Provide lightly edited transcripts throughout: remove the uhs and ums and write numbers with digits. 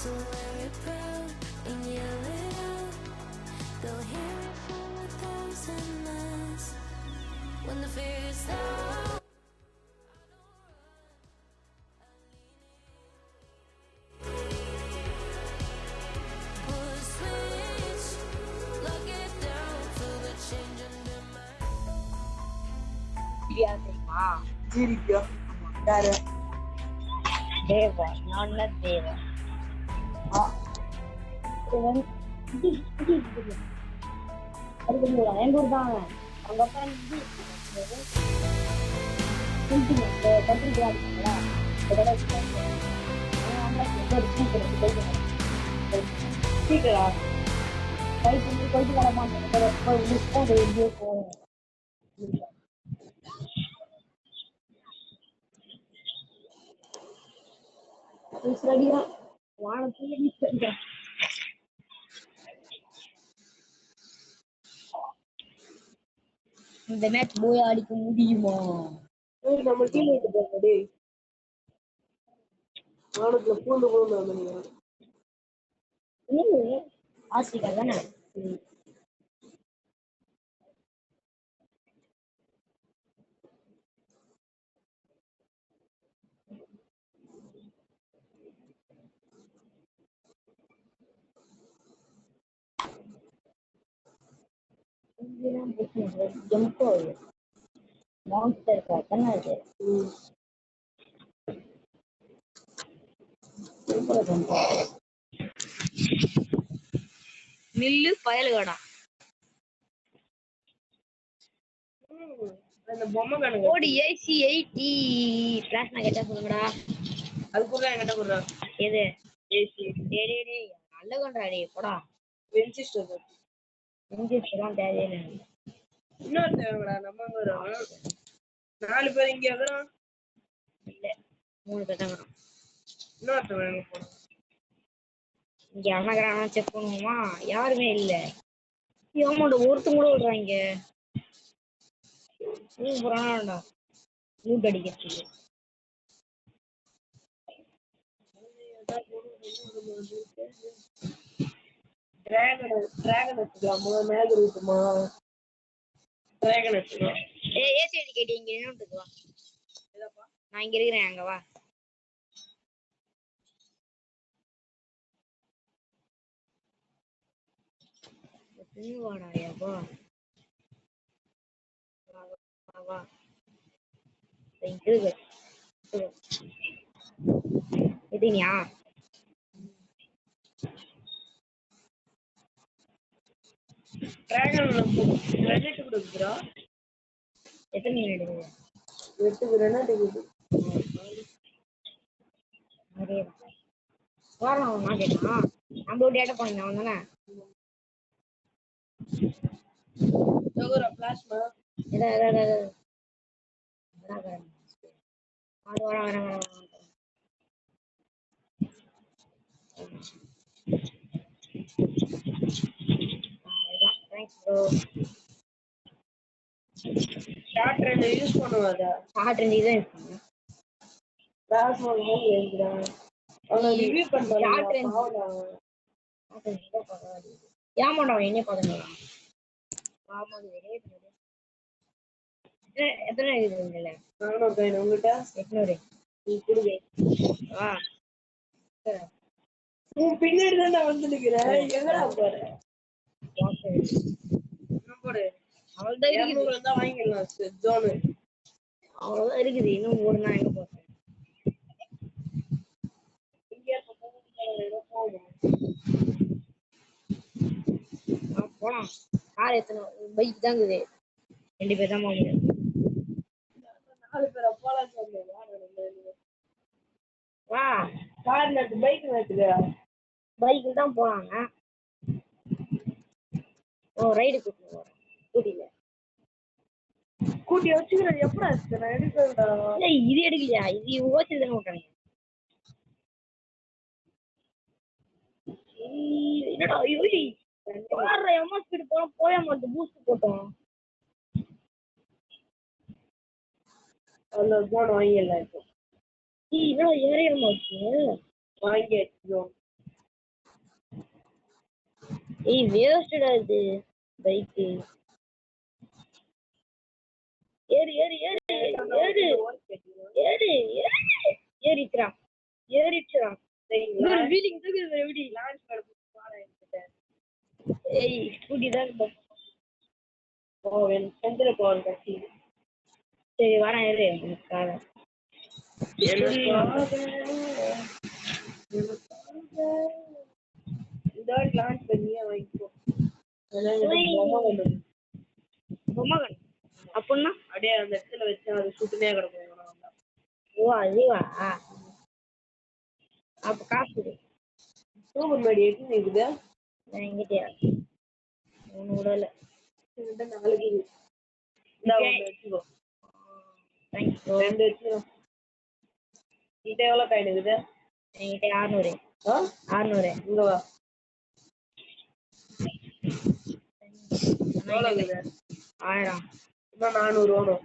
So wear it proud and yell it out. They'll hear it from 1,000 miles. When the fear is out, pull the switch, lock it down, feel the change under my. தெரியுமா? ஜீரிக்கா யாரு தேவா, நான் தான் தேவா. எங்க ஊர் தான் அவங்க அப்பா கத்திரிக்காங்களா சீக்கிரா கை பண்ணி கொண்டு வர மாட்டேன் எங்கேயோ போகும் வானத்துல இந்த மேட்ச் போய் அடிக்க முடியுமா? நம்ம டீம் போங்க டேய் வானத்துல பூந்து பூந்து வந்தீங்க ஆசிகா தானே ஜம்ப் மான்ஸ்டர் தானே அது மில்லு பயலுகடா அந்த பொம்மை கணக்கு ஓடி ஏசி 80 பிளாஸ்மா கேட்டா சொல்லுங்கடா அது கூட என்கிட்ட கொடுறா எது ஏசி டேய் டேய் டேய் நல்ல கொண்டா டேய் போடா வென்சிஸ்டர் இங்கிலீஷ்லாம் தேவையில்லை இன்னொரு தேவைடா நம்ம வரோம் 4 பேர் இங்க வரோம் இல்ல 3 பேர் தான் வரும் இன்னொருத்தவன் எங்க போனோம் இங்க அண்ணகரானா செக் பண்ணுவோமா யாருமே இல்ல ஆமாண்டா ஒருத்தங்க கூட விடுறாங்க புறானாடா லூட் அடிக்கிறதுக்கு டிராகன் எடுத்துக்கலாமா மேக் இருக்குமா டிராகன் எடுத்துக்கலாம் ஏசி அடி கேட்டி இங்க நின்னுட்டு வா நான் இங்க இருக்கிறேன் அங்க வா வாடா வா வா எதுனியா டிராகன் கிரெடிட் கொடுக்குறா எத்தனை மினிட் 8 கிரெடிட் கொடுக்குது வரணும் நான் கேட்டான் நம்ம டேட்டா பாயிண்ட் அவன் தானே பிளாஸ்மா ஷார்ட் ரேஞ்ச் யூஸ் பண்ணுவாத ஷார்ட் ரேஞ்ச் தான் யூஸ் பண்ணுவேன் பிளாஸ்மா மாதிரி எழுதுறாங்க அவங்க ரிவ்யூ பண்றாங்க ஷார்ட் ரேஞ்ச் ஏமாண்டா அவன் என்ன பாத்துக்கலாம் எத்தனை இருக்குதுங்கள 400 உங்ககிட்ட 800 நீ கொடுங்க வா உன் பின்னாடி தான் நான் வந்து நிக்கிறேன் எங்கடா போற போடு அவ்வளவுதான் இருக்குது தான் வாங்கிடலாம் ஜோனு அவ்வளவுதான் இருக்குது இன்னும் ஒரு நாள் எங்க போறேன் போலாம் கார் எத்தனை பைக் தான் இருக்குது 2 பேர் தான் போக முடியும் 4 பேர் போலாம் சொன்னேன் வா கார் நட்டு பைக் நட்டுல பைக்கில் தான் போலாங்க ஓ ரைடு கூட்டிட்டு போறேன் ஸ்கூட்டில கூட்டி வச்சுக்கிறேன் எப்படா நான் எடுக்கிறேன்டா இது எடுக்கலையா இது ஓச்சு தானே விட்டாங்க என்னடா யோசி எம்மா ஸ்பீடு போனோம் போய மாட்டோம் பூஸ்ட் போட்டோம் அந்த ஜோன் வாங்கிடலாம் இப்போ என்னடா ஏறைய மாட்டோம் வாங்கியாச்சு ஜோன் ஏய் வேஸ்டடா இது பைக். ஏறு ஏறு ஏறு ஏறு ஏறு ஏறு ஏறிச்சுடா ஏறிச்சுடா. ஒரு வீலிங் இருக்குது எப்படி லான்ச் பண்ண போறேன். ஏய் ஸ்கூட்டி தான் இருக்கும். போவேன் செந்தில போவேன் கட்சி. சரி வரேன் ஏறு எனக்காக. இந்த லான்ச் பண்ணியே வாங்கிக்கோ. பொம்மகன் அப்படின்னா அப்படியே அந்த இடத்துல வச்சு அது சுட்டுனே கிடக்கும். ஓ அதுவா அப்ப காசு கொடு. சூப்பர் மாடி எப்படி இருக்குது நான் எங்கிட்டயா ஒன்று விடல நாளைக்கு வச்சுக்கோ. தேங்க்ஸ் ரெண்டு வச்சுக்கோ. கிட்ட எவ்வளோ காயின் இருக்குது என்கிட்ட 600. 600 இங்க வா. எவ்வளோ இருக்குது 1000. இன்னும் 400 வேணும்.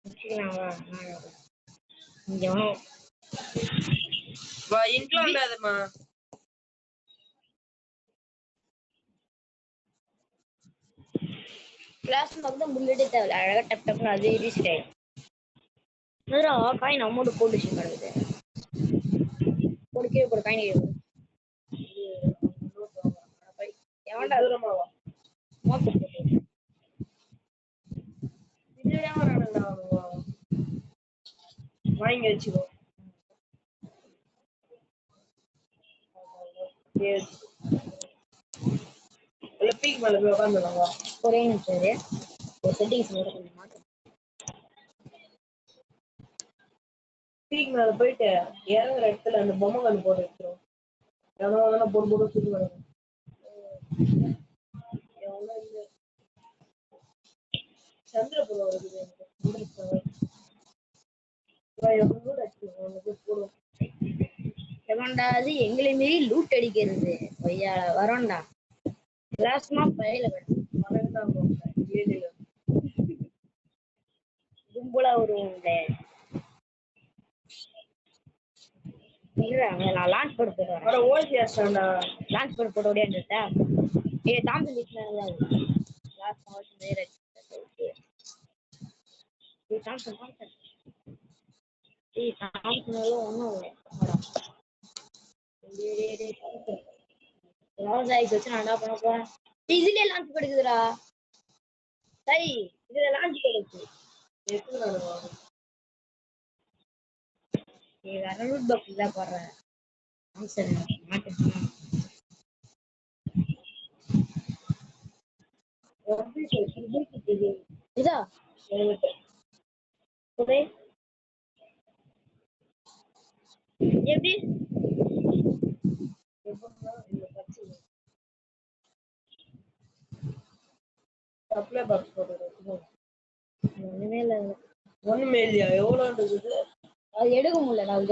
வச்சுக்கலாம் வா. இங்கே வேணும் வா. இன்க்ளூட் இல்லாதம்மா. கிளாஸ் தான் புல்லட்டே தேவையில்ல. அழகாக டப் டப்னு அது ரீச் ஆயிடும். காயின் அமௌண்ட் போட்டு கிடக்குது. கொடுக்கவே போடு காயின் கேட்கும். எவன்டா தூரமாவா மோட்டு போட்டு வாங்கி வச்சுக்கோ. பீக் மேல போய் உட்காந்துருவாங்க. ஒரே நிமிஷம் ஒரு செட்டிங்ஸ் கொஞ்சம் மாற்றம். பீக் மேல போயிட்டு இறங்குற இடத்துல அந்த பொம்மை கண்ணு போட்டு வச்சிரும். எவ்வளோ பொறு பொறு சுற்றி வரும். எவ்வளோ இல்லை சந்திரபுரம் இருக்குது எனக்கு. போடுவோம். எவன்டா அது எங்களை மீறி லூட் அடிக்கிறது. ஐயா வரோண்டா லாஸ்ட்மா பயில கும்பலா வருவோங்க. நான் லான்ச் போட்டு போடுறேன். ஓசியாஸ்டா லான்ச் போட்டு ஓடியாண்டா. ஏ தாம்பரம் வீட்டில் லாஸ்ட் மாதம் நேர தாம்சன் தாம்சன். ஏய் தாம்சனால ஒன்றும் இல்லை. விவசாயிக்கு வச்சு நான் என்ன பண்ண போறேன். இதுலயே லான்ச் படுக்குதுடா. சரி இதுல லான்ச் படுக்கு. வேற ரூட் பாக்ஸ் தான் போடுறேன். இதா எப்படி சப்ளை பாக்ஸ் போடுறது ஒண்ணுமே இல்லை. ஒண்ணுமே இல்லையா? எவ்வளோ இருக்குது அது எடுக்க முடியல. நான்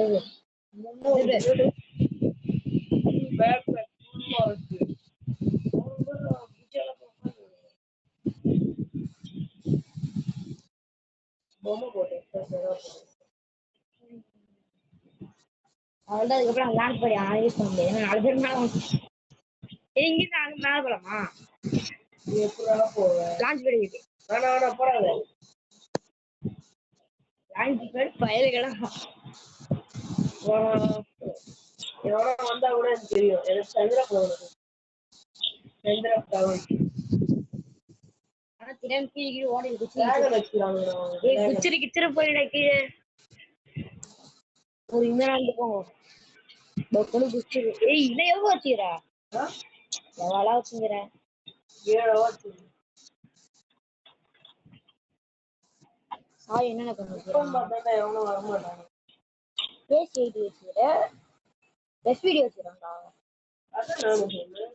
பொம்மை போட்டேன். அவள்தான் அதுக்கப்புறம் லான்ச் பண்ணி யூஸ் பண்ண முடியாது. ஏன்னா 4 பேர் மேலே இங்கிருந்து அங்கே மேலே போலாமா? எப்படா போவேன் லான்ச் பண்ணிக்கிட்டு வேணா போறாங்க. லான்ச் பேர் பயல்களா எவ்வளோ வந்தா கூட எனக்கு தெரியும். எனக்கு சந்திரா போகணும். சந்திரா போகணும். ஆனா திறன் கீழே ஓடி குச்சிரு கிச்சிரு போயிட கீழே ஒரு இங்கிலாந்து போங்க குச்சிரு. ஏய் இல்லை எவ்வளோ வச்சுக்கிறா எவ்வளோ வச்சுங்கிற 7 வச்சு. சாய் என்னென்ன பண்ணுறேன் எவ்வளோ வரமாட்டாங்க. பேசி எழுதி வச்சுக்கிற எஸ்பிடி வச்சுக்கிறாங்களா? அதான் நானும் சொல்றேன்.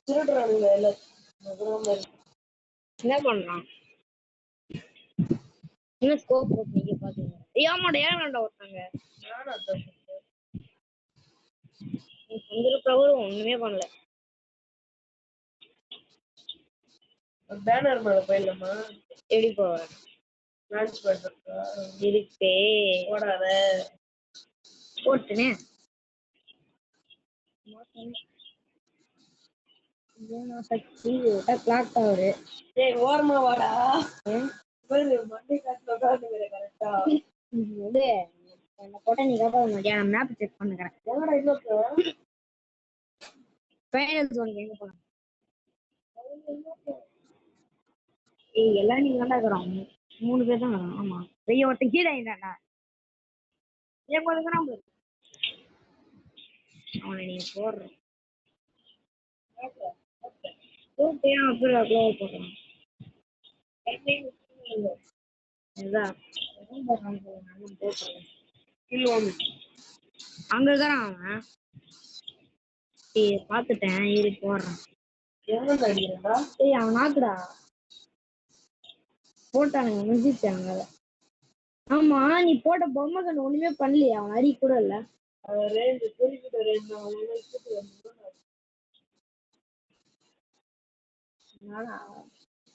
திருடுறானுங்க என்ன பண்ணலாம்? இன்னும் ஸ்கோப் போட்டு நீங்க பாத்துங்க. ஏமாட ஏமாண்டா ஒருத்தாங்க ஒண்ணுமே பண்ணல. பேனர் மேல போயிடலாமா? எப்படி போவேன்? லான்ச் பண்றதுக்கா இருக்கே போடாத. போட்டுனே சக்தி கிளாக் டவர் ஏய் ஓரமா வாடா. பாரு மண்டை காட்டுல உட்காந்துக்கிற கரெக்டா. இது என்ன போட்டா நீ காப்பாத மாட்டியா? நான் மேப் செக் பண்ணுறேன். எங்கடா இன்னொரு ஃபைனல் ஜோனுக்கு எங்க போலாம்? ஏய் எல்லாம் நீங்க தான்டா இருக்கிறோம். 3 பேர் தான் வரோம். ஆமா பெரிய ஒருத்தன் கீழே ஆயிட்டான்டா. ஏன் போதுங்க நம்ம அவனை நீங்க போடுற போட்டேன் அப்புறம் க்ளோவ் போடுறான். அதுதான் அங்கதான் அவன். ஏய் பாத்துட்டேன் ஏறி போடுறான். எங்க அடிக்கிறா? ஏய் அவன் நாக்குடா போட்டானுங்க முடிஞ்சிட்டாங்க. ஆமா நீ போட்ட பொம்மை கண்ணு ஒண்ணுமே பண்ணலையா? அவன் அடி கூட இல்ல. ரேஞ்சு குறிப்பிட்ட ரேஞ்சு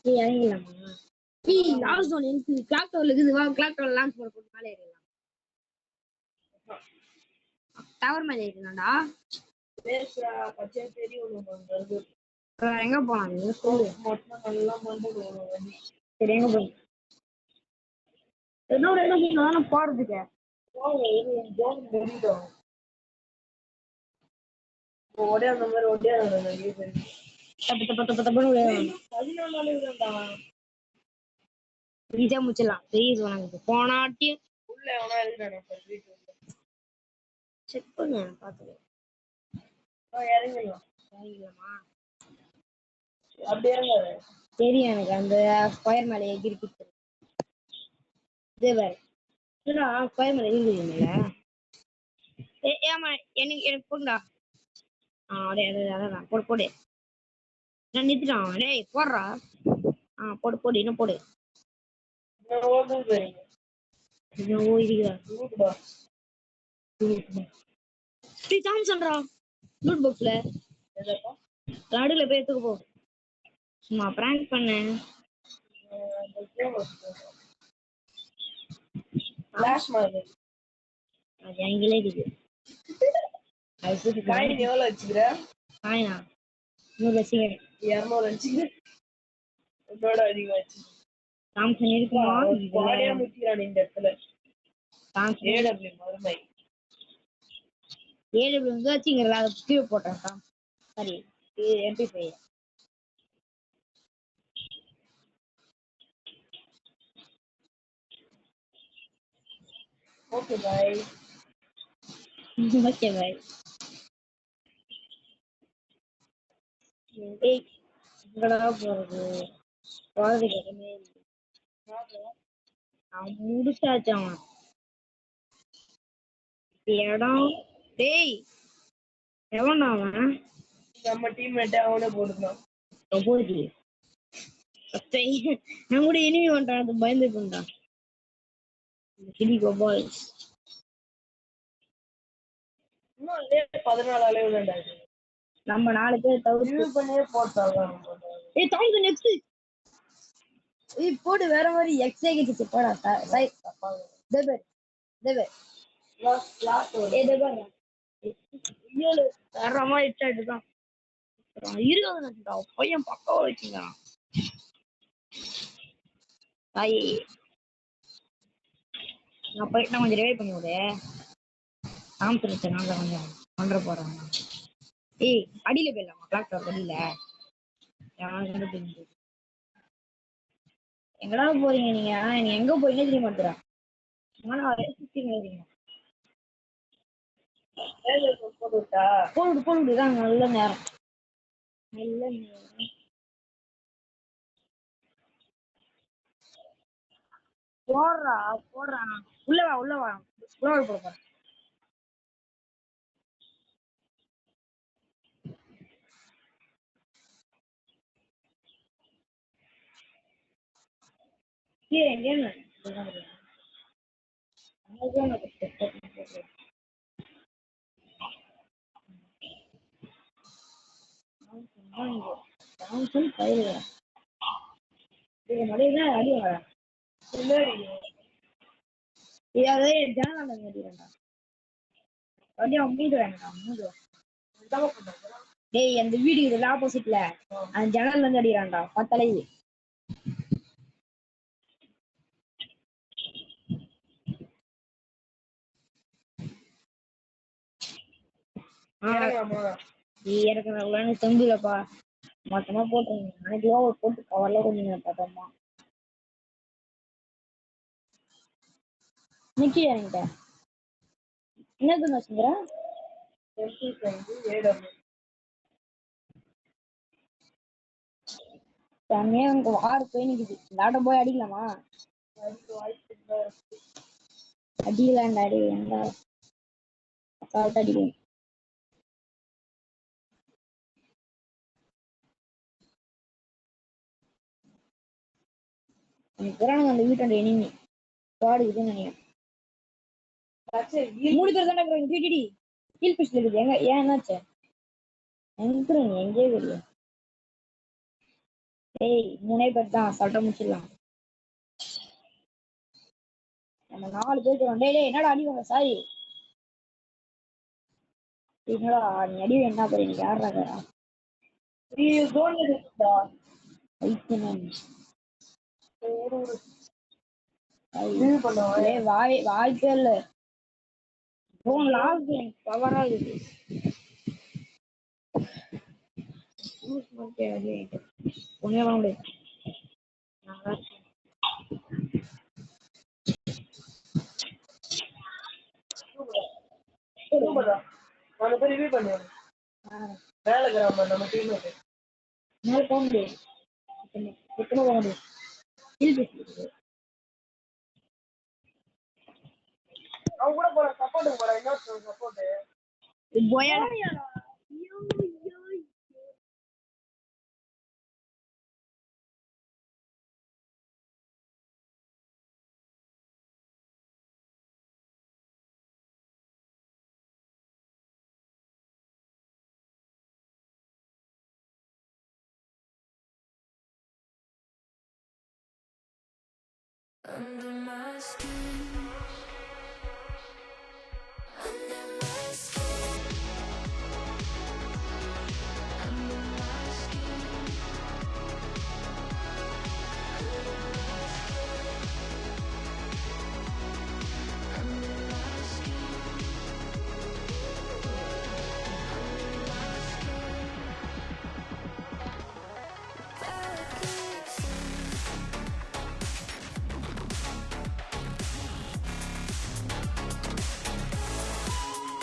இறங்கிடலாமா? லாஸ்ட் ஒன் எனக்கு கிளாக் டவர்ல இருக்குது. வா கிளாக் டவர் லான்ச் போட்டு மேலே ஏறிடலாம். டவர் மேலே ஏறிடலாம்டா. பேசுறா பச்சை தெரியும். எங்க போலாம் நீ சொல்லு. மொத்தம் நல்லா மண்டை சரி எங்க போய் ஏதோ ஒரு இடம் போறதுக்கு ஒரே அந்த மாதிரி ஒரே ஈஸியா முடிச்சிடலாம். பெரிய சொன்னாங்க போனாட்டி உள்ள எவனா இருக்கிறானே வீட்டு செக் பண்ணு பாத்துக்க. இறங்கிடலாம். இறங்கிடலாமா? அப்படி இறங்காது. தெரியும் எனக்கு அந்த ஸ்கொயர் மேலே எகிரி இதே வேற ஸ்கொயர் மேலே எகிரிங்களா? ஏமா எனக்கு போடுடா. அதான் போடு போடு. நான் நிறுத்திட்டான். டேய் போடுறா. போடு போடு இன்னும் போடு. இன்னும் இருக்குதா? சொல்றா லூட் பாக்ஸ்ல நடுல போய் எடுத்துக்க போ. சும்மா பிராங்க் பண்ணேன். அது எங்களே இருக்கு. காயின் எவ்வளவு வச்சுக்கிற? காயினா 100 வச்சுக்கிறேன். 200 வச்சுக்கிறேன். உன்னோட அதிகமா வச்சு சாம்சங் இருக்குமா? பாடியா முக்கிறான் இந்த இடத்துல. சாம்சங் ஏடபிள்யூ மறுமை ஏடபிள்யூ வந்து வச்சுங்கிறல அதை கீழே போட்டேன். சரி MP5 okay bye. Okay bye. எங்கடா போறது? போறதுக்கு எதுவுமே அவன் முடிச்சாச்சு. அவன் இடம் டேய் எவன் அவன்? நம்ம டீம்மேட் அவனே போட்டுதான் போகுது. நான் கூட இனிமே பண்றான். அது பயந்து பண்றான். இன்னும் 14 அளவு வேண்டாது. நம்ம 4 பேர் தவிர்த்து பண்ணியே போட்டாங்க. போடு வேற மாதிரி எக்ஸைகிச்சு போடா. தரமா இட்டாட்டுதான் இருக்காது. பையன் பக்காவா வச்சுக்கிறான். தாயே நான் போயிட்டு கொஞ்சம் ரிவைவ் பண்ணி விடு. காமிச்சிருச்சேன் கொஞ்சம் பண்ற போறேன். ஏய் அடியில போயிடலாமா? கிளாக் டவர் அடியில எங்கடா போறீங்க நீங்க? நீ எங்க போறீங்க தெரிய மாட்டேறா. போடுதான் நல்ல நேரம். போடுறா உள்ள வா போடுறேன். எங்க அடி வர பின்னாடி இதாவது ஜனநாள் கட்டிடுறா அப்படியே மூடு வேண்டாம் மூடு. என்னமா பண்ணாங்க? டேய் அந்த வீடு இதுல ஆப்போசிட்ல அந்த ஜன்னல்ல இருந்து அடிக்கிறான்டா பத்தலை. இறங்கலாமா? நீ இறக்குறவங்களான்னு தம்பிலப்பா மொத்தமா போட்டுருங்க. அன்னைக்குலாம் ஒரு போட்டு கவர்ல கொஞ்சம் பார்த்தோம்மா நிக்கி என்கிட்ட என்னது வச்சுங்கிற ஏடபிள்யூ தனியா எனக்கு வாரு போய் நிக்குது. இந்த ஆட்டம் போய் அடிக்கலாமா? வாய்ப்பு அடிக்கலாண்டா அடி வேண்டா அசால்ட்டா அடிக்கணும். எனக்கு புறானுங்க அந்த வீட்டோட இனிமே பாடுக்குதுன்னு நினைக்கிறேன். மூணு பேர் தானே இருக்கிறாங்க. டிடி கீழ் பிஸ்ல இருக்குது. எங்க ஏன் என்னாச்சு? எங்க நீ எங்கேயே வெளிய? ஏய் மூணே பேர் தான் அசால்ட்டா முடிச்சிடலாம். நம்ம 4 பேர் இருக்கிறோம். டேய் டேய் என்னடா அடி வாங்க சாரி. என்னடா நீ அடி என்ன போய் நீ யாருடா? ஜோன்ல இருக்குடா. வாய்ப்பே இல்ல. போன் லாக் பவரா இருக்குது. ஒன்னே பண்ண முடியாது. நாலு பேர் ரிவ்யூ பண்ணுவாங்க. வேலை கிராம நம்ம டீம் மேல போக முடியாது. எத்தனை போக முடியும்? அவங்க கூட போற சப்போர்ட்டுக்கு போற இன்னொரு சப்போர்ட் Under my skin.